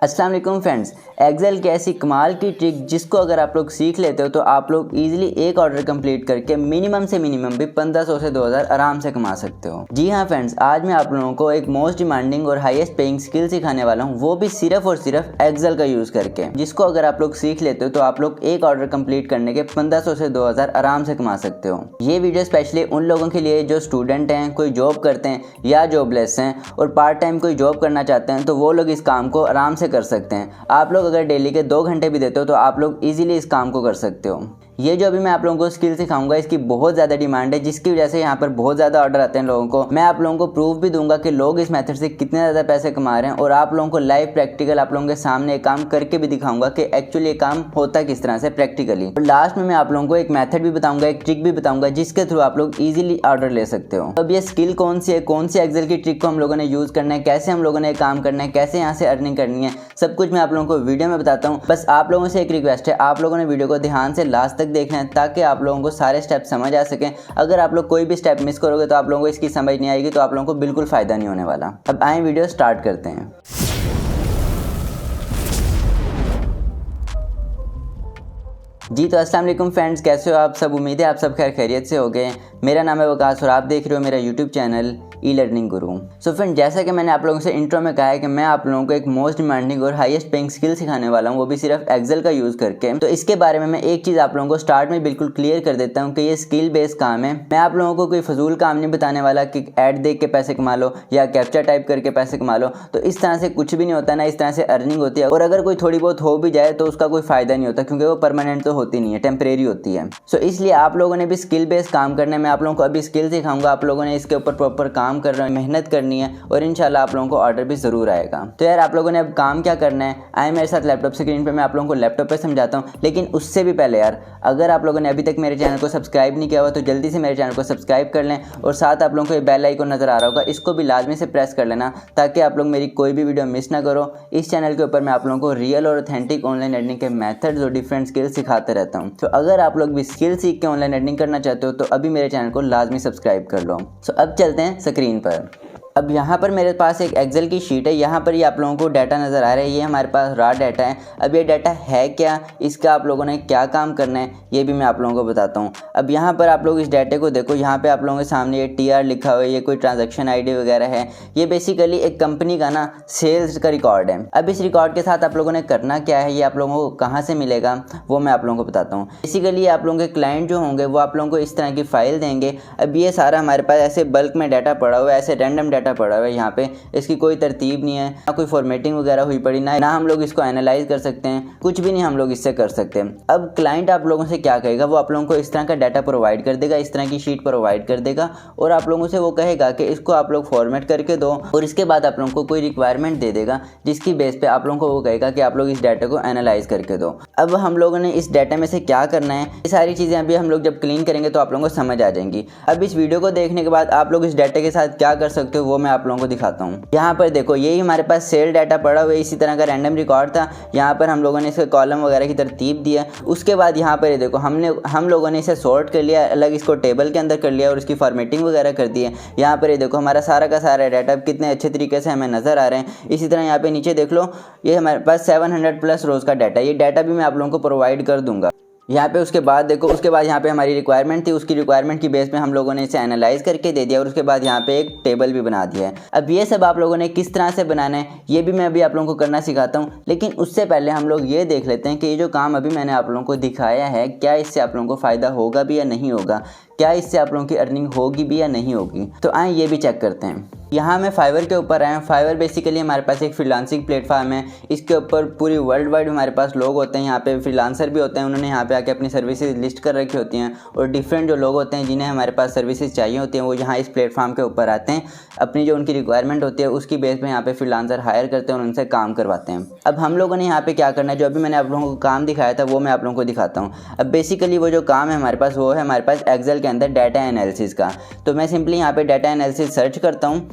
अस्सलाम वालेकुम friends, Excel की ऐसी कमाल की ट्रिक जिसको अगर आप लोग सीख लेते हो तो आप लोग इजीली एक ऑर्डर कंप्लीट करके मिनिमम से मिनिमम भी 1500 से 2000 आराम से कमा सकते हो। जी हाँ फ्रेंड्स, आज मैं आप लोगों को एक मोस्ट डिमांडिंग और हाईएस्ट पेइंग स्किल सिखाने वाला हूँ, वो भी सिर्फ और सिर्फ एक्सेल का यूज़ करके, जिसको अगर आप लोग सीख लेते हो तो आप लोग एक ऑर्डर कंप्लीट करने के 1500 से 2000 आराम से कमा सकते हो। ये वीडियो स्पेशली उन लोगों के लिए जो स्टूडेंट हैं, कोई जॉब करते हैं या जॉबलेस हैं और पार्ट टाइम कोई जॉब करना चाहते हैं, तो वो लोग इस काम को आराम से कर सकते हैं। आप लोग अगर डेली के 2 घंटे भी देते हो तो आप लोग इजीली इस काम को कर सकते हो। ये जो अभी मैं आप लोगों को स्किल सिखाऊंगा, इसकी बहुत ज़्यादा डिमांड है, जिसकी वजह से यहाँ पर बहुत ज़्यादा ऑर्डर आते हैं लोगों को। मैं आप लोगों को प्रूफ भी दूंगा कि लोग इस मेथड से कितने ज़्यादा पैसे कमा रहे हैं, और आप लोगों को लाइव प्रैक्टिकल आप लोगों के सामने एक काम करके भी दिखाऊंगा कि एक्चुअली ये काम होता किस तरह से प्रैक्टिकली। और लास्ट में मैं आप लोगों को एक मेथड भी बताऊंगा, एक ट्रिक भी बताऊंगा, जिसके थ्रू आप लोग ईजिली ऑर्डर ले सकते हो। अब ये स्किल कौन सी है, कौन सी एक्सेल की ट्रिक को हम लोगों ने यूज़ करना है, कैसे हम लोगों ने काम करना है, कैसे यहाँ से अर्निंग करनी है, सब कुछ मैं आप लोगों को वीडियो में बताता हूँ। बस आप लोगों से एक रिक्वेस्ट है, आप लोगों ने वीडियो को ध्यान से लास्ट तक देखना है ताकि आप लोगों को सारे स्टेप समझ आ सकें। अगर आप लोग कोई भी स्टेप मिस करोगे तो आप लोगों को इसकी समझ नहीं आएगी, तो आप लोगों को बिल्कुल फ़ायदा नहीं होने वाला। अब आए वीडियो स्टार्ट करते हैं। जी तो अस्सलाम वालेकुम फ्रेंड्स, कैसे हो आप सब? उम्मीद है आप सब खैर खैरियत से हो गए। मेरा नाम है वकास और आप देख रहे हो मेरा यूट्यूब चैनल ई लर्निंग गुरु। सो फ्रेंड, जैसा कि मैंने आप लोगों से इंट्रो में कहा है कि मैं आप लोगों को एक मोस्ट डिमांडिंग और हाईएस्ट पेइंग स्किल सिखाने वाला हूँ, वो भी सिर्फ एक्सेल का यूज़ करके। तो इसके बारे में मैं एक चीज़ आप लोगों को स्टार्ट में बिल्कुल क्लियर कर देता हूँ कि ये स्किल बेस्ड काम है। मैं आप लोगों को कोई फजूल काम नहीं बताने वाला कि ऐड देख के पैसे कमा लो या कैप्चा टाइप करके पैसे कमा लो। तो इस तरह से कुछ भी नहीं होता, ना इस तरह से अर्निंग होती है, और अगर कोई थोड़ी बहुत हो भी जाए तो उसका कोई फ़ायदा नहीं होता, क्योंकि वो परमानेंट तो होती नहीं है, टेम्परेरी होती है। सो इसलिए आप लोगों ने भी स्किल बेस्ड काम करना है। मैं आप लोगों को अभी स्किल सिखाऊंगा, आप लोगों ने इसके ऊपर प्रॉपर काम करना है, मेहनत करनी है, और इंशाल्लाह आप लोगों को ऑर्डर भी ज़रूर आएगा। तो यार आप लोगों ने अब काम क्या करना है, आए मेरे साथ लैपटॉप स्क्रीन पे, मैं आप लोगों को लैपटॉप पे समझाता हूँ। लेकिन उससे भी पहले यार, अगर आप लोगों ने अभी तक मेरे चैनल को सब्सक्राइब नहीं किया हुआ तो जल्दी से मेरे चैनल को सब्सक्राइब कर लें, और साथ आप लोगों को ये बेल आइकन नज़र आ रहा होगा, इसको भी लाजमी से प्रेस कर लेना ताकि आप लोग मेरी कोई भी वीडियो मिस ना करो। इस चैनल के ऊपर मैं आप लोगों को रियल और ऑथेंटिक ऑनलाइन अर्निंग के मेथड्स और डिफरेंट स्किल्स सिखाते रहता हूँ। तो अगर आप लोग भी स्किल सीख के ऑनलाइन अर्निंग करना चाहते हो तो अभी मेरे चैनल को लाजमी सब्सक्राइब कर लो। सो अब चलते हैं स्क्रीन पर। अब यहाँ पर मेरे पास एक एक्सेल की शीट है, यहाँ पर ये आप लोगों को डाटा नज़र आ रहा है, ये हमारे पास रॉ डाटा है। अब ये डाटा है क्या, इसका आप लोगों ने क्या काम करना है, ये भी मैं आप लोगों को बताता हूँ। अब यहाँ पर आप लोग इस डाटे को देखो, यहाँ पे आप लोगों के सामने ये TR लिखा हुआ है, ये कोई ट्रांजैक्शन ID वगैरह है। ये बेसिकली एक कंपनी का ना सेल्स का रिकॉर्ड है। अब इस रिकॉर्ड के साथ आप लोगों ने करना क्या है, ये आप लोगों को कहाँ से मिलेगा वो मैं आप लोगों को बताता हूँ। बेसिकली आप लोगों के क्लाइंट जो होंगे वो आप लोगों को इस तरह की फ़ाइल देंगे। अब ये सारा हमारे पास ऐसे बल्क में डाटा पड़ा हुआ है, ऐसे रैंडम डाटा पड़ा हुआ है, यहाँ पे इसकी कोई तरतीब नहीं है, ना कोई फॉर्मेटिंग वगैरह हुई पड़ी, ना हम लोग इसको एनालाइज कर सकते हैं, कुछ भी नहीं हम लोग इससे कर सकते। अब क्लाइंट आप लोगों से क्या कहेगा, वो आप लोगों को इस तरह का डाटा प्रोवाइड कर देगा, इस तरह की शीट प्रोवाइड कर देगा, और आप लोगों से वो कहेगा कि इसको आप लोग फॉर्मेट करके दो, और इसके बाद आप लोगों को कोई रिक्वायरमेंट दे देगा, जिसकी बेस पे आप लोगों को वो कहेगा कि आप लोग इस डाटा को एनालाइज करके दो। अब हम लोगों ने इस डाटा में से क्या करना है, ये सारी चीज़ें अभी हम लोग जब क्लीन करेंगे तो आप लोगों को समझ आ जाएंगी। अब इस वीडियो को देखने के बाद आप लोग इस डाटा के साथ क्या कर सकते हो वो मैं आप लोगों को दिखाता हूँ। यहाँ पर देखो, यही हमारे पास सेल डाटा पड़ा हुआ है, इसी तरह का रैंडम रिकॉर्ड था। यहाँ पर हम लोगों ने इसके कॉलम वगैरह की तरतीब दी है। उसके बाद यहाँ पर ये देखो, हम लोगों ने इसे सॉर्ट कर लिया, अलग इसको टेबल के अंदर कर लिया और उसकी फॉर्मेटिंग वगैरह कर दी है। यहाँ पर ये देखो, हमारा सारा का सारा डाटा कितने अच्छे तरीके से हमें नज़र आ रहे हैं। इसी तरह यहाँ पे नीचे देख लो, ये हमारे पास 700 प्लस रोज़ का डाटा, ये डाटा भी मैं आप लोगों को प्रोवाइड कर दूंगा। यहाँ पे उसके बाद देखो, उसके बाद यहाँ पे हमारी रिक्वायरमेंट थी, उसकी रिक्वायरमेंट की बेस पे हम लोगों ने इसे एनालाइज करके दे दिया, और उसके बाद यहाँ पे एक टेबल भी बना दिया है। अब ये सब आप लोगों ने किस तरह से बनाना है ये भी मैं अभी आप लोगों को करना सिखाता हूँ। लेकिन उससे पहले हम लोग ये देख लेते हैं कि ये जो काम अभी मैंने आप लोगों को दिखाया है, क्या इससे आप लोगों को फ़ायदा होगा भी या नहीं होगा, क्या इससे आप लोगों की अर्निंग होगी भी या नहीं होगी। तो आए ये भी चेक करते हैं। यहाँ मैं फाइवर के ऊपर आया हूँ। फाइवर बेसिकली हमारे पास एक फ्रीलांसिंग प्लेटफॉर्म है। इसके ऊपर पूरी वर्ल्ड वाइड हमारे पास लोग होते हैं, यहाँ पे फ्रीलांसर भी होते हैं, उन्होंने यहाँ पे आके अपनी सर्विसेज लिस्ट कर रखी होती हैं, और डिफरेंट जो लोग होते हैं जिन्हें हमारे पास सर्विसेज चाहिए होती हैं वो यहाँ इस प्लेटफॉर्म के ऊपर आते हैं, अपनी जो उनकी रिक्वायरमेंट होती है उसकी बेस पर यहाँ पे फ्रीलांसर हायर करते हैं और उनसे काम करवाते हैं। अब हम लोगों ने यहाँ पे क्या करना है, जो अभी मैंने आप लोगों को काम दिखाया था वो मैं आप लोगों को दिखाता हूँ। अब बेसिकली वो जो काम है हमारे पास, वो है हमारे पास एक्सेल के अंदर डाटा एनालिसिस का। तो मैं सिंपली यहाँ पे डाटा एनालिसिस सर्च करता हूँ,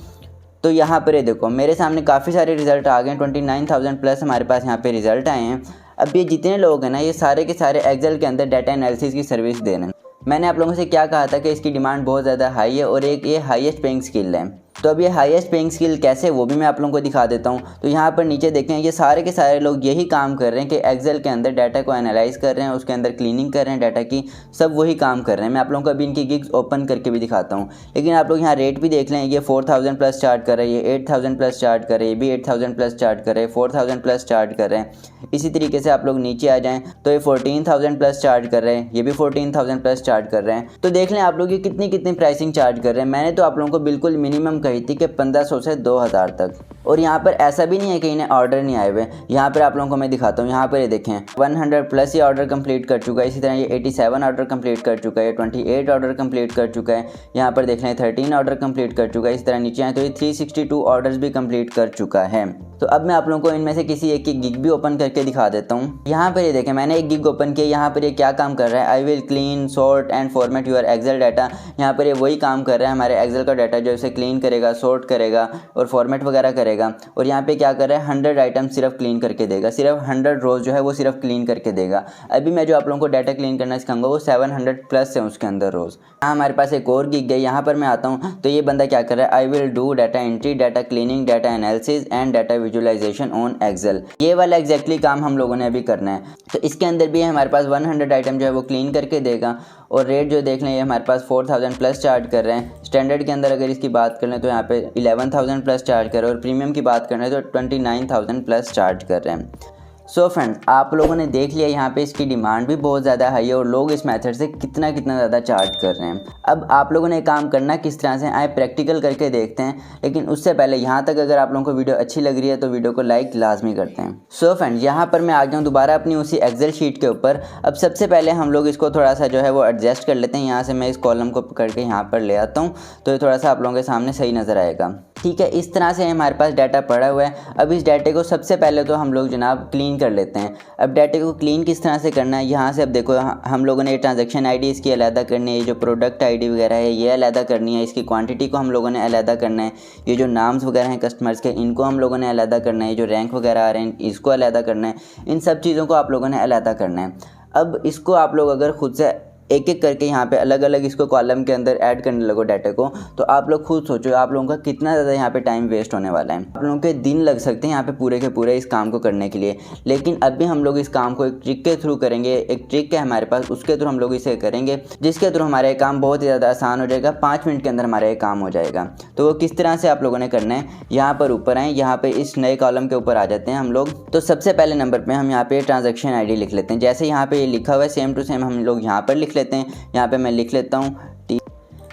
तो यहाँ पर ये देखो मेरे सामने काफ़ी सारे रिज़ल्ट आ गए, 29,000 प्लस हमारे पास यहाँ पे रिज़ल्ट आए हैं। अब ये जितने लोग हैं ना, ये सारे के सारे एक्सेल के अंदर डाटा एनालिसिस की सर्विस दे रहे हैं। मैंने आप लोगों से क्या कहा था कि इसकी डिमांड बहुत ज़्यादा हाई है और एक ये हाईएस्ट पेइंग स्किल है। तो अब ये हाईएस्ट पेइंग स्किल कैसे वो भी मैं आप लोगों को दिखा देता हूँ। तो यहाँ पर नीचे देखें, ये सारे के सारे लोग यही काम कर रहे हैं कि एक्सेल के अंदर डाटा को एनालाइज कर रहे हैं, उसके अंदर क्लीनिंग कर रहे हैं डाटा की, सब वही काम कर रहे हैं। मैं आप लोगों को अभी इनकी गिग्स ओपन करके भी दिखाता हूँ। लेकिन आप लोग यहाँ रेट भी देख लें, ये 4000 प्लस चार्ज कर रहे हैं, ये 8000 प्लस चार्ज कर रहे हैं, ये भी 8000 प्लस चार्ज कर रहे हैं, 4000 प्लस चार्ज कर रहे हैं। इसी तरीके से आप लोग नीचे आ जाएँ तो ये 14000 प्लस चार्ज कर रहे हैं, ये भी 14000 प्लस चार्ज कर रहे हैं। तो देख लें आप लोग ये कितनी प्राइसिंग चार्ज कर रहे हैं। मैंने तो आप लोगों को बिल्कुल मिनिमम कही थी कि 1500 से 2000 तक। और यहाँ पर ऐसा भी नहीं है कि इन्हें ऑर्डर नहीं आए हुए। यहाँ पर आप लोगों को मैं दिखाता हूँ, यहाँ पर ये देखें 100 प्लस ये ऑर्डर कंप्लीट कर चुका है। इसी तरह ये 87 ऑर्डर कंप्लीट कर चुका है, 28 ऑर्डर कंप्लीट कर चुका है। यहाँ पर देख लें 13 ऑर्डर कंप्लीट कर चुका है। इस तरह नीचे आए तो ये 362 ऑर्डर्स भी कंप्लीट कर चुका है। तो अब मैं आप लोगों को इनमें से किसी एक की गिग भी ओपन करके दिखा देता हूँ। यहाँ पर ये देखें, मैंने एक गिग ओपन किया। यहाँ पर ये क्या काम कर रहा है, I will clean sort and format your Excel data. यहाँ पर ये वही काम कर रहा है, हमारे एक्सेल का डाटा जो इसे क्लीन करेगा, सॉर्ट करेगा और फॉर्मेट वगैरह करेगा। और यहाँ पे क्या कर रहा है, 100 आइटम सिर्फ क्लीन करके देगा, सिर्फ 100 रोज जो है वो सिर्फ क्लीन करके देगा। अभी मैं जो आप लोगों को डाटा क्लीन करना सिखाऊंगा वो 700 प्लस है उसके अंदर रोज। यहाँ हमारे पास एक और गिग है, यहाँ पर मैं आता हूँ तो ये बंदा क्या कर रहा है, I will do data entry, data cleaning, data analysis and data visualisation on Excel. ये वाला एग्जैक्टली काम हम लोगों ने अभी करना है। तो इसके अंदर भी हमारे पास 100 आइटम जो है वो क्लीन करके देगा। और रेट जो देख लें ये हमारे पास 4000 प्लस चार्ज कर रहे हैं। स्टैंडर्ड के अंदर अगर इसकी बात कर लें तो यहाँ पे 11000 प्लस चार्ज कर रहे हैं, और प्रीमियम की बात करें तो 29000 प्लस चार्ज कर रहे हैं। सो फ्रेंड्स, आप लोगों ने देख लिया यहाँ पे इसकी डिमांड भी बहुत ज़्यादा हाई है और लोग इस मेथड से कितना ज़्यादा चार्ज कर रहे हैं। अब आप लोगों ने काम करना किस तरह से, आए प्रैक्टिकल करके देखते हैं। लेकिन उससे पहले यहाँ तक अगर आप लोगों को वीडियो अच्छी लग रही है तो वीडियो को लाइक लाजमी करते हैं। सो फ्रेंड्स, यहाँ पर मैं आ गया हूँ दोबारा अपनी उसी एक्सेल शीट के ऊपर। अब सबसे पहले हम लोग इसको थोड़ा सा जो है वो एडजस्ट कर लेते हैं। यहाँ से मैं इस कॉलम को पकड़ के यहाँ पर ले आता हूँ तो ये थोड़ा सा आप लोगों के सामने सही नज़र आएगा। ठीक है, इस तरह से हमारे पास डाटा पड़ा हुआ है। अब इस डाटे को सबसे पहले तो हम लोग जनाब क्लीन कर लेते हैं। अब डाटे को क्लीन किस तरह से करना है, यहाँ से अब देखो हम लोगों ने ट्रांजैक्शन आईडी इसकी अलहदा करनी है, ये जो प्रोडक्ट आईडी वगैरह है ये अलहदा करनी है, इसकी क्वांटिटी को हम लोगों ने अलहदा करना है, ये जो नाम्स वगैरह हैं कस्टमर्स के इनको हम लोगों ने अलहदा करना है, जो रैंक वगैरह आ रहे हैं इसको अलहदा करना है। इन सब चीज़ों को आप लोगों ने अलहदा करना है। अब इसको आप लोग अगर खुद से एक एक करके यहाँ पे अलग अलग इसको कॉलम के अंदर ऐड करने लगो डाटा को, तो आप लोग खुद सोचो आप लोगों का कितना ज़्यादा यहाँ पे टाइम वेस्ट होने वाला है। आप लोगों के दिन लग सकते हैं यहाँ पे पूरे के पूरे इस काम को करने के लिए। लेकिन अभी हम लोग इस काम को एक ट्रिक के थ्रू करेंगे। एक ट्रिक है हमारे पास, उसके थ्रू हम लोग इसे करेंगे, जिसके थ्रू हमारा काम बहुत ही ज़्यादा आसान हो जाएगा। 5 मिनट के अंदर हमारा ये काम हो जाएगा। तो वो किस तरह से आप लोगों ने करना है, यहाँ पर ऊपर आए, यहाँ पे इस नए कॉलम के ऊपर आ जाते हैं हम लोग। तो सबसे पहले नंबर पे हम यहाँ पे ट्रांजैक्शन आईडी लिख लेते हैं। जैसे यहाँ पे ये लिखा हुआ है सेम टू सेम हम लोग यहाँ पर लिख लेते हैं। यहाँ पे मैं लिख लेता हूँ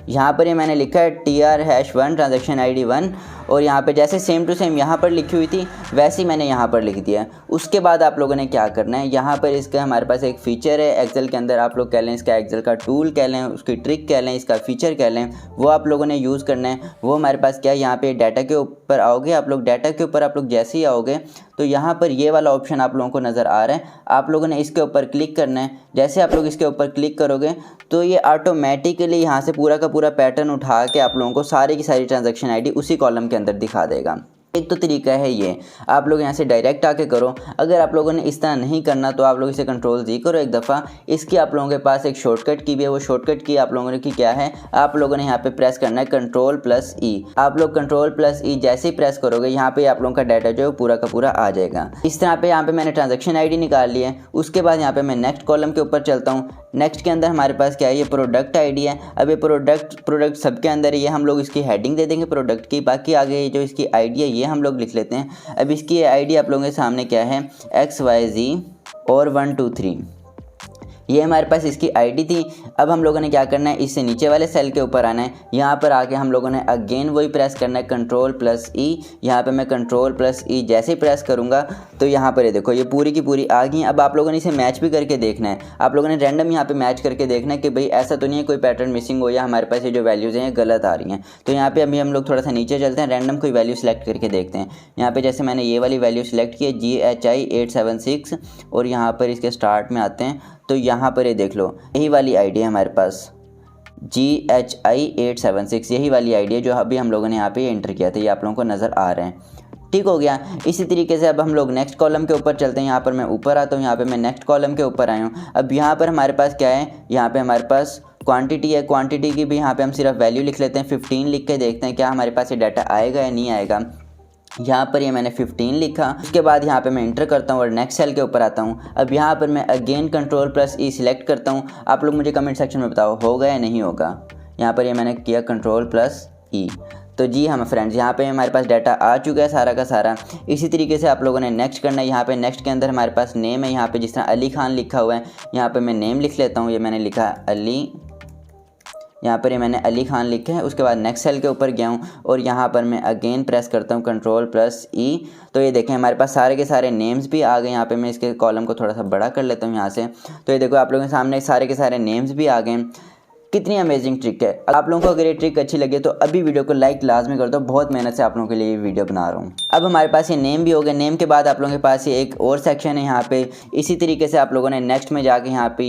यहाँ पर ये मैंने लिखा है TR#1 ट्रांजैक्शन आईडी 1, और यहाँ पे जैसे सेम टू सेम यहाँ पर लिखी हुई थी वैसे ही मैंने यहाँ पर लिख दिया। उसके बाद आप लोगों ने क्या करना है, यहाँ पर इसका हमारे पास एक फ़ीचर है एक्सेल के अंदर, आप लोग कह लें इसका एक्सेल का टूल कह लें, उसकी ट्रिक कह लें, इसका फ़ीचर कह लें, वो आप लोगों ने यूज़ करना है। वो हमारे पास क्या है, यहाँ पे डाटा के ऊपर आओगे आप लोग, डाटा के ऊपर आप लोग जैसे ही आओगे तो यहाँ पर ये वाला ऑप्शन आप लोगों को नज़र आ रहा है। आप लोगों ने इसके ऊपर क्लिक करना है। जैसे आप लोग इसके ऊपर क्लिक करोगे तो ये ऑटोमेटिकली यहाँ से पूरा का पूरा पैटर्न उठा के आप लोगों को सारी की सारी ट्रांजैक्शन आईडी उसी कॉलम के अंदर दिखा देगा। एक तो तरीका है ये, आप लोग यहाँ से डायरेक्ट आके करो। अगर आप लोगों ने इस तरह नहीं करना तो आप लोग इसे Ctrl+Z करो एक दफ़ा। इसकी आप लोगों के पास एक शॉर्टकट की भी है, वो शॉर्टकट की आप लोगों ने की क्या है, आप लोगों ने यहाँ पे प्रेस करना है Ctrl+E। आप लोग Ctrl+E जैसे ही प्रेस करोगे यहाँ पे आप लोगों का डाटा जो है पूरा का पूरा आ जाएगा। इस तरह पे यहाँ पे मैंने ट्रांजेक्शन आईडी निकाल ली है। उसके बाद यहाँ पे मैं नेक्स्ट कॉलम के ऊपर चलता हूँ। नेक्स्ट के अंदर हमारे पास क्या है, ये प्रोडक्ट आईडी है। अब ये प्रोडक्ट सबके अंदर ये हम लोग इसकी हेडिंग दे देंगे प्रोडक्ट की। बाकी आगे जो इसकी आईडी है ये हम लोग लिख लेते हैं। अब इसकी आईडी आप लोगों के सामने क्या है, XYZ और 1 2 3, ये हमारे पास इसकी आईडी थी। अब हम लोगों ने क्या करना है, इससे नीचे वाले सेल के ऊपर आना है। यहाँ पर आके हम लोगों ने अगेन वही प्रेस करना है Ctrl+E। यहाँ पे मैं Ctrl+E जैसे ही प्रेस करूँगा तो यहाँ पर ये देखो ये पूरी की पूरी आ गई। अब आप लोगों ने इसे मैच भी करके देखना है। आप लोगों ने रैंडम यहाँ पे मैच करके देखना है कि भाई ऐसा तो नहीं है कोई पैटर्न मिसिंग हो या हमारे पास ये जो वैल्यूज़ हैं गलत आ रही हैं। तो यहाँ पर अभी हम लोग थोड़ा सा नीचे चलते हैं, रैंडम कोई वैल्यू सेलेक्ट करके देखते हैं। यहाँ पर जैसे मैंने ये वाली वैल्यू सेलेक्ट की है GHI876, और यहाँ पर इसके स्टार्ट में आते हैं तो यहाँ पर ये देख लो यही वाली आईडी है हमारे पास GHI876, यही वाली आईडी है जो अभी हम लोगों ने यहाँ पे एंटर किया था। ये आप लोगों को नज़र आ रहे हैं। ठीक हो गया। इसी तरीके से अब हम लोग नेक्स्ट कॉलम के ऊपर चलते हैं। यहाँ पर मैं ऊपर आता हूँ, यहाँ पे मैं नेक्स्ट कॉलम के ऊपर आया हूँ। अब यहाँ पर हमारे पास क्या है, यहाँ पे हमारे पास क्वांटिटी है, क्वांटिटी की भी यहाँ पे हम सिर्फ वैल्यू लिख लेते हैं, 15 लिख के देखते हैं क्या हमारे पास ये डाटा आएगा या नहीं आएगा। यहाँ पर ये मैंने 15 लिखा, उसके बाद यहाँ पे मैं इंटर करता हूँ और नेक्स्ट सेल के ऊपर आता हूँ। अब यहाँ पर मैं अगेन Ctrl+E सिलेक्ट करता हूँ। आप लोग मुझे कमेंट सेक्शन में बताओ होगा या नहीं होगा। यहाँ पर ये मैंने किया Ctrl+E। तो जी हाँ फ्रेंड्स, यहाँ पे हमारे पास डाटा आ चुका है सारा का सारा। इसी तरीके से आप लोगों ने नेक्स्ट करना है। यहाँ पे नेक्स्ट के अंदर हमारे पास नेम है, यहाँ पे जिस तरह अली खान लिखा हुआ है, यहाँ पे मैं नेम लिख लेता हूँ। ये मैंने लिखा अली, यहाँ पर ये मैंने अली खान लिखा है। उसके बाद नेक्स्ट सेल के ऊपर गया हूँ और यहाँ पर मैं अगेन प्रेस करता हूँ Ctrl+E। तो ये देखें हमारे पास सारे के सारे नेम्स भी आ गए। यहाँ पे मैं इसके कॉलम को थोड़ा सा बड़ा कर लेता हूँ यहाँ से। तो ये देखो आप लोगों के सामने सारे के सारे नेम्स भी आ गए। कितनी अमेजिंग ट्रिक है। आप लोगों को अगर ये ट्रिक अच्छी लगे तो अभी वीडियो को लाइक लाजमी कर दो। बहुत मेहनत से आप लोगों के लिए ये वीडियो बना रहा हूँ। अब हमारे पास ये नेम भी हो गया। नेम के बाद आप लोगों के पास ये एक और सेक्शन है यहाँ पे। इसी तरीके से आप लोगों ने नेक्स्ट में जाके यहाँ पे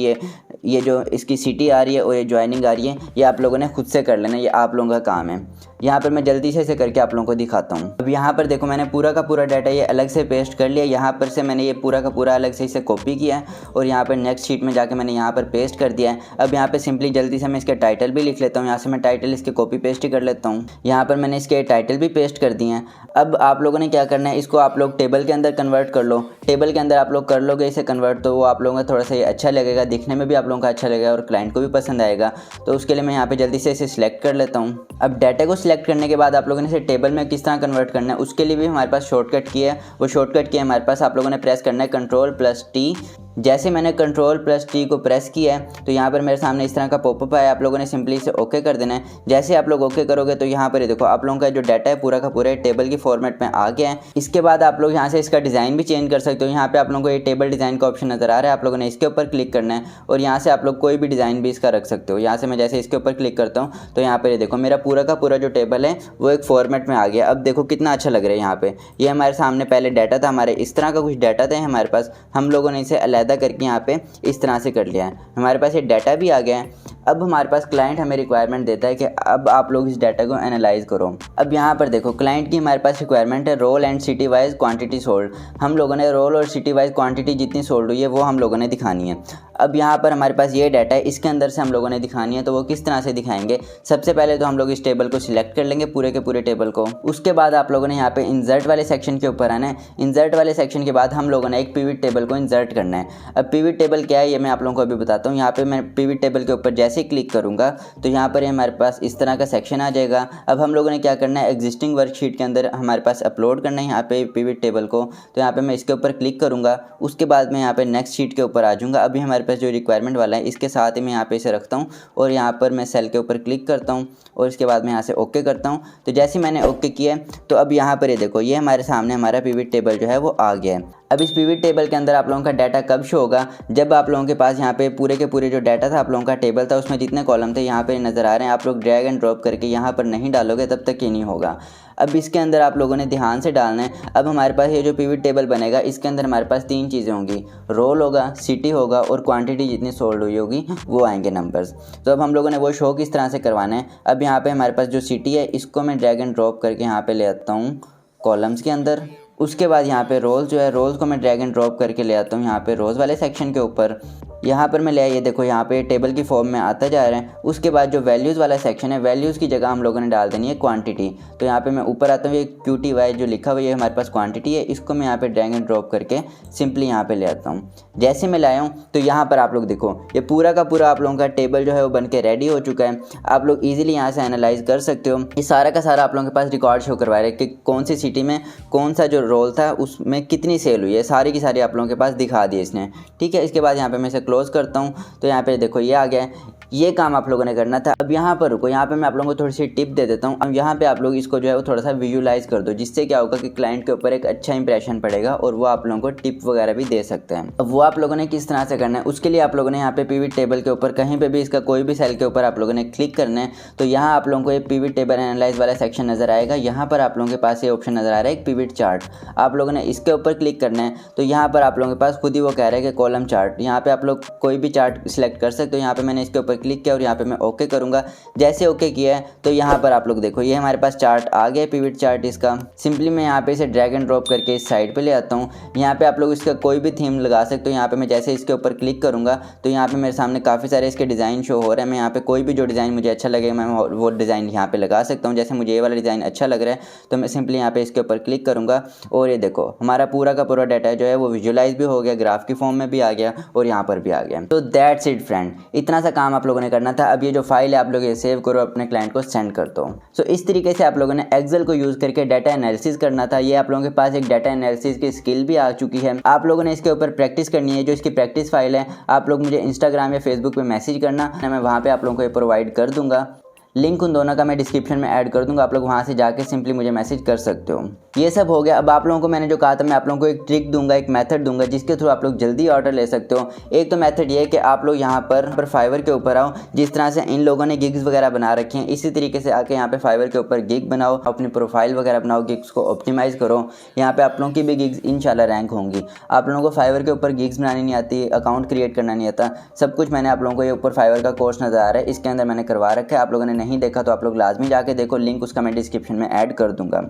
ये जो इसकी सिटी आ रही है और ये ज्वाइनिंग आ रही है, ये आप लोगों ने खुद से कर लेना, ये आप लोगों का काम है। यहाँ पर मैं जल्दी से इसे करके आप लोगों को दिखाता हूँ। अब यहाँ पर देखो मैंने पूरा का पूरा डाटा ये अलग से पेस्ट कर लिया। यहाँ पर से मैंने ये पूरा का पूरा अलग से इसे कॉपी किया है और यहाँ पर नेक्स्ट शीट में जाके मैंने यहाँ पर पेस्ट कर दिया है। अब यहाँ पे सिंपली जल्दी से मैं इसके टाइटल भी लिख लेता हूँ। यहाँ से मैं टाइटल इसके कॉपी पेस्ट ही कर लेता हूँ। यहाँ पर मैंने इसके टाइटल भी पेस्ट कर दिए हैं। अब आप लोगों ने क्या करना है, इसको आप लोग टेबल के अंदर कन्वर्ट कर लो। टेबल के अंदर आप लोग कर लोगे इसे कन्वर्ट, तो वो आप लोगों का थोड़ा सा ये अच्छा लगेगा, दिखने में भी आप लोगों का अच्छा लगेगा और क्लाइंट को भी पसंद आएगा। तो उसके लिए मैं यहाँ पे जल्दी से इसे सिलेक्ट कर लेता हूँ। अब डाटा को सिलेक्ट करने के बाद आप लोगों ने इसे टेबल में किस तरह कन्वर्ट करना है उसके लिए भी हमारे पास शॉर्टकट की है। वो शॉर्टकट की है हमारे पास, आप लोगों ने प्रेस करना है Ctrl+T। जैसे मैंने Ctrl+T को प्रेस किया है तो यहाँ पर मेरे सामने इस तरह का पॉपअप आया। आप लोगों ने सिंपली इसे ओके कर देना है। जैसे आप लोग ओके करोगे तो यहाँ पर देखो आप लोगों का जो डाटा है पूरा का पूरा टेबल की फॉर्मेट में आ गया है। इसके बाद आप लोग यहाँ से इसका डिज़ाइन भी चेंज कर सकते हो। यहाँ पे आप लोगों को ये टेबल डिज़ाइन का ऑप्शन नज़र आ रहा है, आप लोगों ने इसके ऊपर क्लिक करना है और यहाँ से आप लोग कोई भी डिज़ाइन भी इसका रख सकते हो। यहाँ से मैं जैसे इसके ऊपर क्लिक करता हूँ तो यहाँ पर देखो मेरा पूरा का पूरा जो टेबल है वो एक फॉर्मेट में आ गया। अब देखो कितना अच्छा लग रहा है। यहाँ पे ये हमारे सामने पहले डाटा था, हमारे इस तरह का कुछ डाटा था हमारे पास, हम लोगों ने इसे अलहदा करके यहाँ पे इस तरह से कर लिया है। हमारे पास ये डाटा भी आ गया है। अब हमारे पास क्लाइंट हमें रिक्वायरमेंट देता है कि अब आप लोग इस डाटा को एनालाइज करो। अब यहाँ पर देखो क्लाइंट की हमारे पास रिक्वायरमेंट है role and city wise quantity sold. हम लोगों ने रोल और सिटी वाइज क्वांटिटी जितनी सोल्ड हुई है वो हम लोगों ने दिखानी है। अब यहाँ पर हमारे पास ये डाटा है, इसके अंदर से हम लोगों ने दिखानी है। तो वो किस तरह से दिखाएंगे, सबसे पहले तो हम लोग इस टेबल को सिलेक्ट कर लेंगे, पूरे के पूरे टेबल को। उसके बाद आप लोगों ने यहाँ पे इंसर्ट वाले सेक्शन के ऊपर आना है। इंसर्ट वाले सेक्शन के बाद हम लोगों ने एक पिवट टेबल को इंसर्ट करना है। अब पिवट टेबल क्या है ये मैं आप लोगों को अभी बताता हूँ। यहाँ पे मैं पिवट टेबल के ऊपर जैसे ही क्लिक करूँगा तो यहाँ पर हमारे पास इस तरह का सेक्शन आ जाएगा। अब हम लोगों ने क्या करना है, एग्जिस्टिंग वर्कशीट के अंदर हमारे पास अपलोड करना है यहाँ पे पिवट टेबल को। तो यहाँ पे मैं इसके ऊपर क्लिक करूँगा, उसके बाद मैं यहाँ पे नेक्स्ट शीट के ऊपर आ जाऊँगा। अभी हमारे पास जो रिक्वायरमेंट वाला है इसके साथ ही मैं यहाँ पे इसे रखता हूँ और यहाँ पर मैं सेल के ऊपर क्लिक करता हूँ और इसके बाद मैं यहाँ से ओके करता हूँ। तो जैसे मैंने ओके किया तो अब यहाँ पर ये देखो ये हमारे सामने हमारा पिवट टेबल जो है वो आ गया है। अब इस पिवट टेबल के अंदर आप लोगों का डाटा कब शो होगा, जब आप लोगों के पास यहाँ पे पूरे के पूरे जो डाटा था आप लोगों का टेबल था उसमें जितने कॉलम थे यहाँ पे नज़र आ रहे हैं। आप लोग ड्रैग एंड ड्रॉप करके यहाँ पर नहीं डालोगे तब तक ये नहीं होगा। अब इसके अंदर आप लोगों ने ध्यान से डालना है। अब हमारे पास ये जो पिवट टेबल बनेगा इसके अंदर हमारे पास 3 चीज़ें होंगी, रोल होगा, सिटी होगा और क्वांटिटी जितनी सोल्ड हुई होगी वो आएंगे नंबर्स। तो अब हम लोगों ने वो शो किस तरह से करवाना है। अब यहाँ पे हमारे पास जो सिटी है इसको मैं ड्रैग एंड ड्रॉप करके यहाँ पे ले आता हूँ कॉलम्स के अंदर। उसके बाद यहाँ पे रोज़ जो है रोज़ को मैं ड्रैग एंड ड्रॉप करके ले आता हूँ यहाँ पे रोज़ वाले सेक्शन के ऊपर। यहाँ पर मैं ले आइए देखो यहाँ पे टेबल की फॉर्म में आता जा रहा है। उसके बाद जो वैल्यूज़ वाला सेक्शन है वैल्यूज़ की जगह हम लोगों ने डाल देनी है क्वांटिटी। तो यहाँ पे मैं ऊपर आता हूँ, ये QTY जो लिखा हुआ है हमारे पास क्वांटिटी है, इसको मैं यहाँ पे ड्रैग एंड ड्रॉप करके सिंपली यहाँ पे ले आता हूँ। जैसे मैं लाया हूँ तो यहाँ पर आप लोग देखो ये पूरा का पूरा आप लोगों का टेबल जो है वो बन के रेडी हो चुका है। आप लोग ईजिली यहाँ से एनालाइज कर सकते हो। ये सारा का सारा आप लोगों के पास रिकॉर्ड शो करवा रहे हैं कि कौन सी सिटी में कौन सा जो रोल था उसमें कितनी सेल हुई है, सारी की सारी आप लोगों के पास दिखा दी इसने। ठीक है, इसके बाद यहाँ पे मैं इसे क्लोज करता हूँ तो यहाँ पे देखो ये आ गया है। ये काम आप लोगों ने करना था। अब यहाँ पर रुको, यहाँ पे मैं आप लोगों को थोड़ी सी टिप दे देता हूँ। अब यहाँ पे आप लोग इसको जो है वो थोड़ा सा विजुलाइज कर दो, जिससे क्या होगा कि क्लाइंट के ऊपर एक अच्छा इंप्रेशन पड़ेगा और वो आप लोगों को टिप वगैरह भी दे सकते हैं। अब वो आप लोगों ने किस तरह से करना है, उसके लिए आप लोगों ने यहाँ पे पिवट टेबल के ऊपर कहीं पे भी इसका कोई भी सेल के ऊपर आप लोगों ने क्लिक करना है। तो यहाँ आप लोगों को ये पिवट टेबल एनालाइज वाला सेक्शन नजर आएगा। यहाँ पर आप लोगों के पास ये ऑप्शन नजर आ रहा है एक पिवट चार्ट, आप लोगों ने इसके ऊपर क्लिक करना है। तो यहाँ पर आप लोगों के पास खुद ही वो कह रहा है कि कॉलम चार्ट, यहाँ पे आप लोग कोई भी चार्ट सिलेक्ट कर सकते हो। यहाँ पे मैंने इसके ऊपर क्लिक किया और यहाँ पे मैं ओके करूँगा। जैसे ओके किया है तो यहाँ पर आप लोग देखो ये हमारे पास चार्ट आ गया, पिवट चार्ट इसका। सिंपली मैं यहाँ पे इसे ड्रैग एंड ड्रॉप करके इस साइड पे ले आता हूँ। यहाँ पे आप लोग इसका कोई भी थीम लगा सकते हो। यहाँ पे मैं जैसे इसके ऊपर क्लिक करूँगा तो यहाँ पे मेरे सामने काफ़ी सारे इसके डिज़ाइन शो हो रहे हैं। मैं यहाँ पे कोई भी जो डिज़ाइन मुझे अच्छा लगे मैं वो डिज़ाइन यहाँ पे लगा सकता हूँ। जैसे मुझे ये वाला डिज़ाइन अच्छा लग रहा है तो मैं सिंपली यहाँ पे इसके ऊपर क्लिक करूँगा और ये देखो हमारा पूरा का पूरा डाटा जो है वो विजुअलाइज भी हो गया, ग्राफ की फॉर्म में भी आ गया और यहाँ पर भी आ गया। तो दैट्स इट फ्रेंड, इतना सा काम आप लोगों ने करना था। अब ये जो फाइल है आप लोग ये सेव करो, अपने क्लाइंट को सेंड कर दो। सो इस तरीके से आप लोगों ने एक्सेल को यूज़ करके डाटा एनालिसिस करना था। ये आप लोगों के पास एक डाटा एनालिसिस की स्किल भी आ चुकी है। आप लोगों ने इसके ऊपर प्रैक्टिस करनी है। जो इसकी प्रैक्टिस फाइल है आप लोग मुझे इंस्टाग्राम या फेसबुक पे मैसेज करना, मैं वहाँ पे आप लोगों को ये प्रोवाइड कर दूंगा। लिंक उन दोनों का मैं डिस्क्रिप्शन में ऐड कर दूंगा, आप लोग वहाँ से जाके सिंपली मुझे मैसेज कर सकते हो। ये सब हो गया। अब आप लोगों को मैंने जो कहा था मैं आप लोगों को एक ट्रिक दूंगा, एक मेथड दूंगा जिसके थ्रू आप लोग जल्दी ऑर्डर ले सकते हो। एक तो मेथड ये है कि आप लोग यहाँ पर फाइवर के ऊपर आओ। जिस तरह से इन लोगों ने गिग्स वगैरह बना रखे हैं इसी तरीके से आके यहाँ पे फाइवर के ऊपर गिग बनाओ, अपनी प्रोफाइल वगैरह बनाओ, गिग्स को ऑप्टिमाइज़ करो। यहाँ पे आप लोगों की भी गिग्स इंशाल्लाह रैंक होंगी। आप लोगों को फाइवर के ऊपर गिग्स बनानी नहीं आती, अकाउंट क्रिएट करना नहीं आता, सब कुछ मैंने आप लोगों को ये ऊपर फाइवर का कोर्स नज़र आ रहा है इसके अंदर मैंने करवा रखा है। आप लोगों ने नहीं देखा तो आप लोग लाजमी जाके देखो, लिंक उसका मैं डिस्क्रिप्शन में ऐड कर दूंगा।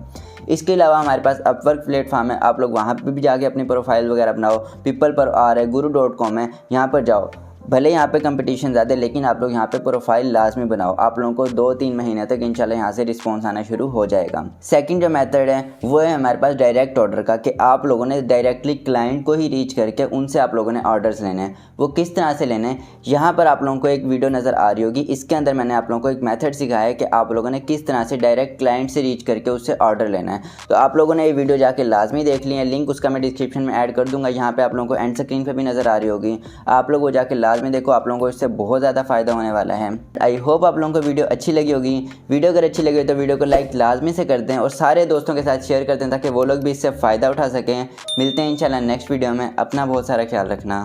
इसके अलावा हमारे पास अपवर्क प्लेटफॉर्म है, आप लोग वहाँ पे भी जाके अपनी प्रोफाइल वगैरह बनाओ। पीपल पर आ रहा है, guru.com है, यहाँ पर जाओ। भले यहाँ पे कंपटीशन ज़्यादा है लेकिन आप लोग यहाँ पे प्रोफाइल लाजमी बनाओ। आप लोगों को 2-3 महीने तक इंशाल्लाह यहाँ से रिस्पॉन्स आना शुरू हो जाएगा। सेकंड जो मेथड है वो है हमारे पास डायरेक्ट ऑर्डर का, कि आप लोगों ने डायरेक्टली क्लाइंट को ही रीच करके उनसे आप लोगों ने ऑर्डर्स लेने हैं। वो किस तरह से लेने हैं, यहाँ पर आप लोगों को एक वीडियो नज़र आ रही होगी, इसके अंदर मैंने आप लोगों को एक मेथड सिखाया है कि आप लोगों ने किस तरह से डायरेक्ट क्लाइंट से रीच करके उससे ऑर्डर लेना है। तो आप लोगों ने ये वीडियो जाके लाजमी देख ली है, लिंक उसका मैं डिस्क्रिप्शन में ऐड कर दूँगा। यहाँ पर आप लोगों को एंड स्क्रीन पर भी नज़र आ रही होगी, आप लोग वो जाके लाजमी देखो, आप लोगों को इससे बहुत ज़्यादा फ़ायदा होने वाला है। आई होप आप लोगों को वीडियो अच्छी लगी होगी। वीडियो अगर अच्छी लगी हो तो वीडियो को लाइक लाजमी से कर दें और सारे दोस्तों के साथ शेयर कर दें ताकि वो लोग भी इससे फ़ायदा उठा सकें। मिलते हैं इंशाल्लाह नेक्स्ट वीडियो में। अपना बहुत सारा ख्याल रखना।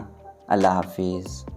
अल्लाह हाफिज़।